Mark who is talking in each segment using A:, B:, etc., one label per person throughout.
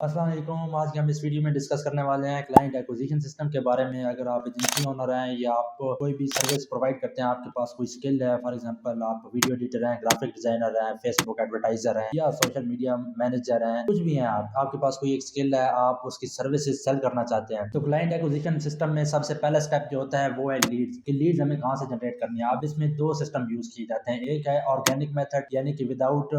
A: अस्सलाम वालेकुम। आज के हम इस वीडियो में डिस्कस करने वाले हैं क्लाइंट एक्विजिशन सिस्टम के बारे में। अगर आप एजेंसी ओनर हैं या आप कोई भी सर्विस प्रोवाइड करते हैं, आपके पास कोई स्किल है, फॉर एग्जांपल आप वीडियो एडिटर हैं, ग्राफिक डिजाइनर हैं, फेसबुक एडवर्टाइजर हैं या सोशल मीडिया मैनेजर हैं, कुछ भी हैं आप, आपके पास कोई एक स्किल है, आप उसकी सर्विसेज सेल करना चाहते हैं, तो क्लाइंट एक्विजिशन सिस्टम में सबसे पहला स्टेप जो होता है वो है लीड्स। कि लीड्स हमें कहाँ से जनरेट करनी है। अब इसमें दो सिस्टम यूज किए जाते हैं, एक है ऑर्गेनिक मेथड यानी कि विदाउट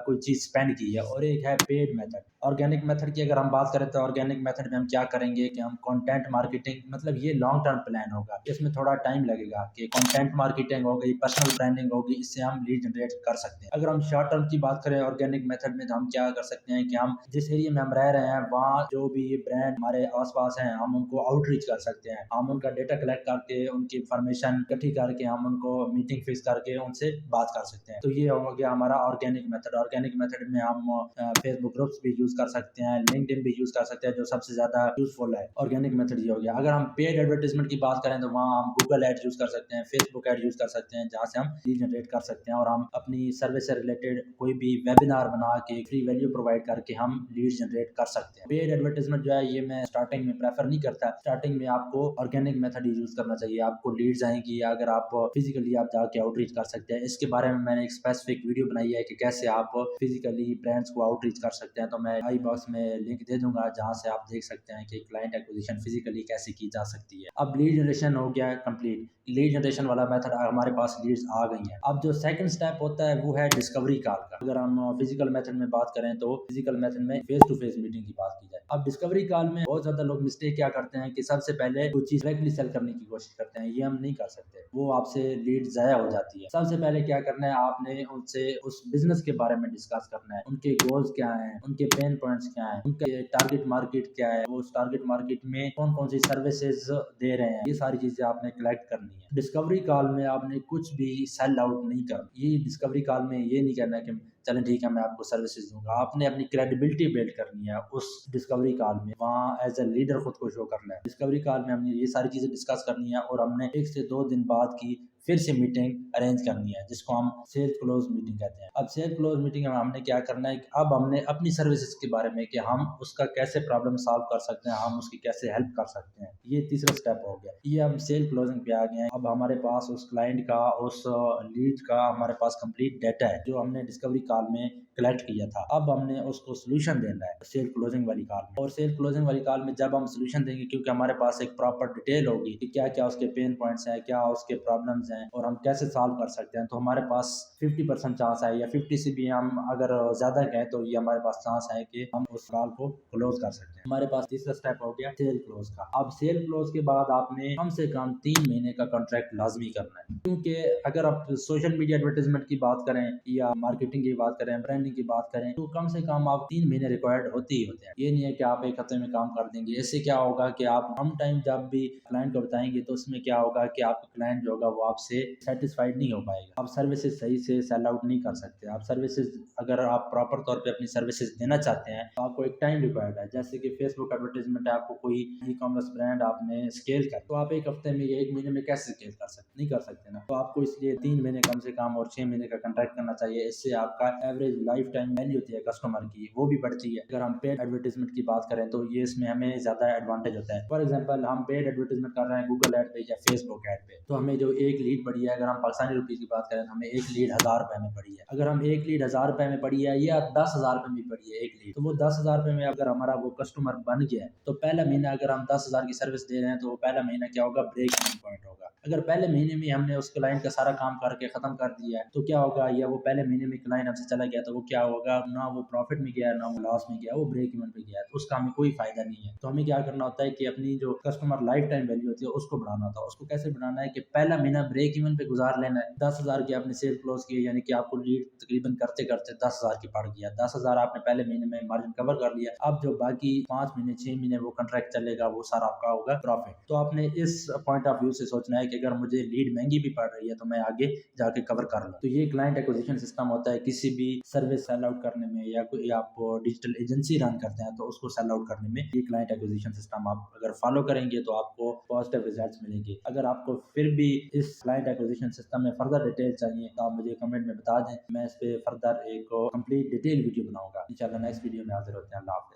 A: कोई चीज स्पेंड की है, और एक है पेड मेथड। ऑर्गेनिक मेथड की अगर हम बात करें तो ऑर्गेनिक मेथड में हम क्या करेंगे कि हम कंटेंट मार्केटिंग, मतलब ये लॉन्ग टर्म प्लान होगा, इसमें थोड़ा टाइम लगेगा कि कंटेंट मार्केटिंग हो गई, पर्सनल ब्रांडिंग होगी, इससे हम लीड जनरेट कर सकते हैं। अगर हम शॉर्ट टर्म की बात करें ऑर्गेनिक मेथड में, तो हम क्या कर सकते हैं कि हम जिस एरिया में हम रह रहे हैं वहाँ जो भी ब्रांड हमारे आसपास हैं, हम उनको आउटरीच कर सकते हैं। हम उनका डेटा कलेक्ट करके, उनकी इंफॉर्मेशन इकट्ठी करके, हम उनको मीटिंग फिक्स करके उनसे बात कर सकते हैं। तो ये हो गया हमारा ऑर्गेनिक मेथड। ऑर्गेनिक मेथड में हम फेसबुक ग्रुप्स भी यूज कर सकते हैं, लिंक्डइन भी यूज कर सकते हैं, जो सबसे ज्यादा यूजफुल है। ऑर्गेनिक मेथड ये हो गया। अगर हम पेड एडवर्टाइजमेंट की बात करें तो वहाँ हम गूगल एड यूज कर सकते हैं, फेसबुक एड यूज कर सकते हैं, जहाँ से हम लीड जनरेट कर सकते हैं और हम अपनी सर्विस से रिलेटेड कोई भी वेबिनार बना के फ्री वैल्यू प्रोवाइड करके हम लीड जनरेट कर सकते हैं। पेड एडवर्टाइजमेंट जो है ये मैं स्टार्टिंग में प्रेफर नहीं करता। स्टार्टिंग में आपको ऑर्गेनिक मेथड ही यूज करना चाहिए, आपको लीड्स आएंगी अगर आप फिजिकली आप जाके आउटरीच कर सकते हैं। इसके बारे में मैंने एक स्पेसिफिक वीडियो बनाई है कि कैसे आप फिजिकली ब्रांड्स को आउटरीच कर सकते हैं, तो मैं आई बॉक्स में लिंक दे दूंगा, जहां से आप देख सकते हैं कि क्लाइंट एक्विजिशन फिजिकली कैसे की जा सकती है। अब लीड जनरेशन हो गया कंप्लीट, लीड जनरेशन वाला मेथड हमारे पास लीड्स आ गई हैं। अब जो सेकंड स्टेप होता है वो है डिस्कवरी कॉल का। अगर हम फिजिकल मेथड में बात करें तो फिजिकल मेथड में फेस टू फेस मीटिंग की बात की जाए। अब डिस्कवरी कॉल में बहुत ज्यादा लोग मिस्टेक क्या करते हैं कि सबसे पहले कुछ चीज डायरेक्टली सेल करने की कोशिश करते हैं, ये हम नहीं कर सकते, वो आपसे लीड जाया हो जाती है। सबसे पहले क्या करना है, आपने उनसे उस बिजनेस के बारे में डिस्कस करना है, उनके गोल्स क्या हैं, उनके पेन पॉइंट्स क्या हैं, उनके टारगेट मार्केट क्या है, वो उस टारगेट मार्केट में कौन कौन सी सर्विसेज दे रहे हैं, ये सारी चीजें आपने कलेक्ट करनी है। डिस्कवरी कॉल में आपने कुछ भी सेल आउट नहीं करना। ये डिस्कवरी कॉल में ये नहीं करना कि चलें ठीक है मैं आपको सर्विसेज दूंगा। आपने अपनी क्रेडिबिलिटी बिल्ड करनी है उस डिस्कवरी कॉल में, वहाँ एज ए लीडर खुद को शो करना है। डिस्कवरी कॉल में हमने ये सारी चीजें डिस्कस करनी है और हमने 1 से 2 दिन बाद की फिर से मीटिंग अरेंज करनी है, जिसको हम सेल्स क्लोज मीटिंग कहते हैं। अब सेल्स क्लोज मीटिंग में हमने क्या करना है, अब हमने अपनी सर्विसेज के बारे में कि हम उसका कैसे प्रॉब्लम सॉल्व कर सकते हैं, हम उसकी कैसे हेल्प कर सकते हैं, ये तीसरा स्टेप हो गया। ये हम सेल क्लोजिंग पे आ गए हैं। अब हमारे पास उस क्लाइंट का, उस लीड का हमारे पास कंप्लीट डाटा है जो हमने डिस्कवरी कॉल में कलेक्ट किया था। अब हमने उसको सोल्यूशन देना है सेल क्लोजिंग वाली कॉल में। और सेल क्लोजिंग वाली कॉल में जब हम सोल्यूशन देंगे, क्योंकि हमारे पास एक प्रॉपर डिटेल होगी कि क्या क्या उसके पेन पॉइंट्स हैं, क्या उसके प्रॉब्लम्स हैं और हम कैसे सॉल्व कर सकते हैं, तो हमारे पास 50% चांस है, या 50 से भी हम अगर ज्यादा कहें तो ये हमारे पास चांस है कि हम उस कॉल को क्लोज कर सकते हैं। हमारे पास तीसरा स्टेप हो गया सेल क्लोज का। अब सेल क्लोज के बाद आपने कम से कम 3 महीने का कॉन्ट्रैक्ट लाजमी करना है, क्योंकि अगर आप सोशल मीडिया एडवर्टाइजमेंट की बात करें या मार्केटिंग की बात करें, ब्रांडिंग की बात करें, तो कम से कम आप 3 महीने रिक्वायर्ड होते ही होते हैं। ये नहीं है कि आप एक हफ्ते में काम कर देंगे। इससे क्या होगा कि आप हम टाइम जब भी क्लाइंट को बताएंगे तो उसमें क्या होगा कि आपका क्लाइंट जो होगा वो आपसे सेटिस्फाइड नहीं हो पाएगा। आप सर्विसेज सही से सेल आउट नहीं कर सकते। आप सर्विसेज, अगर आप प्रॉपर तौर पे अपनी सर्विसेज देना चाहते हैं तो आपको एक टाइम रिक्वायर्ड है। जैसे कि फेसबुक एडवर्टाइजमेंट है, आपको कोई ई कॉमर्स ब्रांड आपने स्केल कर, तो आप एक हफ्ते में या 1 महीने में कैसे स्केल कर सकते, नहीं कर सकते ना। तो आपको इसलिए 3 महीने कम से कम और 6 महीने का कॉन्ट्रैक्ट करना चाहिए। इससे आपका एवरेज लाइफ टाइम वैल्यू होती है कस्टमर की, वो भी बढ़ती है। अगर हम पेड एडवर्टाइजमेंट की बात करें तो ये इसमें हमें ज्यादा एडवांटेज होता है। फॉर एग्जाम्पल हम पेड एडवर्टाइजमेंट कर रहे हैं गूगल एड पे या फेसबुक एड पे, तो हमें जो एक लीड पड़ी है, अगर हम पाकिस्तानी रुपीज की बात करें तो हमें एक लीड 1000 रुपए में पड़ी है। अगर हम एक लीड 1000 रुपए में पड़ी है या 10,000 रुपए में पड़ी है एक लीड, तो वो 10,000 रुपए में अगर हमारा वो कस्टमर बन गया है, तो पहला महीना अगर हम 10,000 की सर्विस दे रहे हैं तो वो पहला महीना क्या होगा, ब्रेक इवन पॉइंट होगा। अगर पहले महीने में हमने उस क्लाइंट का सारा काम करके खत्म कर दिया है तो क्या होगा, या वो पहले महीने में क्लाइंट हमसे चला गया तो वो क्या होगा, ना वो प्रॉफिट में गया ना वो लॉस में गया, वो ब्रेक इवन पे गया, तो उसका हमें कोई फायदा नहीं है। तो हमें क्या करना होता है कि अपनी जो कस्टमर लाइफ टाइम वैल्यू होती है उसको बढ़ाना होता है। उसको कैसे बढ़ाना है कि पहला महीना ब्रेक इवन पे गुजार लेना है। 10,000 की आपने सेल क्लोज की, यानी कि आपको लीड तकरीबन करते करते 10,000 की पड़ गया, 10,000 आपने पहले महीने में मार्जिन कवर कर लिया। अब जो बाकी 5 महीने 6 महीने वो कॉन्ट्रैक्ट चलेगा वो सारा आपका होगा प्रॉफिट। तो आपने इस पॉइंट ऑफ व्यू से सोचना है कि अगर मुझे लीड महंगी भी पड़ रही है तो मैं आगे जाके कवर कर लूँ। तो ये क्लाइंट एक्विजिशन सिस्टम होता है किसी भी सर्विस सेल आउट करने में, या कोई आप डिजिटल एजेंसी रन करते हैं तो उसको सेल आउट करने में ये क्लाइंट एक्विजिशन सिस्टम आप अगर फॉलो करेंगे तो आपको पॉजिटिव रिजल्ट्स मिलेंगे। अगर आपको फिर भी इस क्लाइंट एक्विजिशन सिस्टम में फर्दर डिटेल चाहिए तो आप मुझे कमेंट में बता दें, मैं इस पे फर्दर एक कंप्लीट डिटेल वीडियो बनाऊंगा। इंशाल्लाह नेक्स्ट वीडियो में हाजिर होते हैं। अल्लाह हाफिज़।